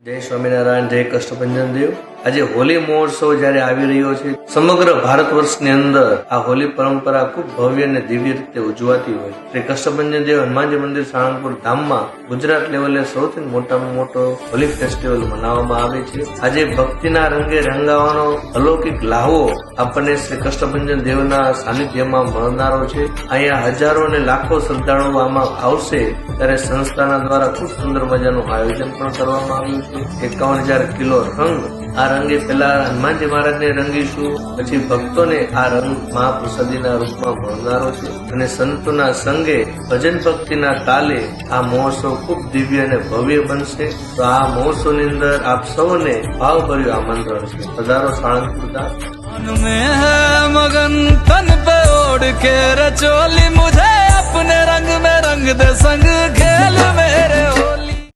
જય સ્વામિનારાયણ, જય કષ્ટભંજન દેવ। આજે હોલી મહોત્સવ જયારે આવી રહ્યો છે, સમગ્ર ભારત વર્ષની અંદર આ હોલી પરંપરા ખૂબ ભવ્ય અને દિવ્ય રીતે ઉજવાતી હોય। શ્રી કષ્ટભંજન દેવ હનુમાનજી મંદિર સાળંગપુર ધામમાં ગુજરાત લેવલે સૌથી મોટામાં મોટો હોલી ફેસ્ટિવલ મનાવવામાં આવે છે। આજે ભક્તિના રંગે રંગાવાનો અલૌકિક લાહવો આપણને શ્રી કષ્ટભંજન દેવના સાનિધ્યમાં મળનારો છે। અહીંયા હજારો અને લાખો શ્રદ્ધાળુઓ આમાં આવશે ત્યારે સંસ્થાના દ્વારા ખૂબ સુંદર મજાનું આયોજન પણ કરવામાં આવ્યું છે। 51,000 કિલો રંગ, આ રંગે પહેલા હનુમાનજી મહારાજને રંગીશું, પછી ભક્તોને આ રંગ મહાપ્રસાદીના રૂપમાં મળનારો છે અને સંતોના સંગે ભજન ભક્તિના તાલે આ મહોત્સવ ખૂબ દિવ્ય અને ભવ્ય બનશે। તો આ મહોત્સવની અંદર આપ સૌને ભાવભર્યું આમંત્રણ છે। પધારો સાળંગપુર ધામ। में है मगन तन पे ओढ़ के रचोली, मुझे अपने रंग में रंग दे संग खेल मेरे।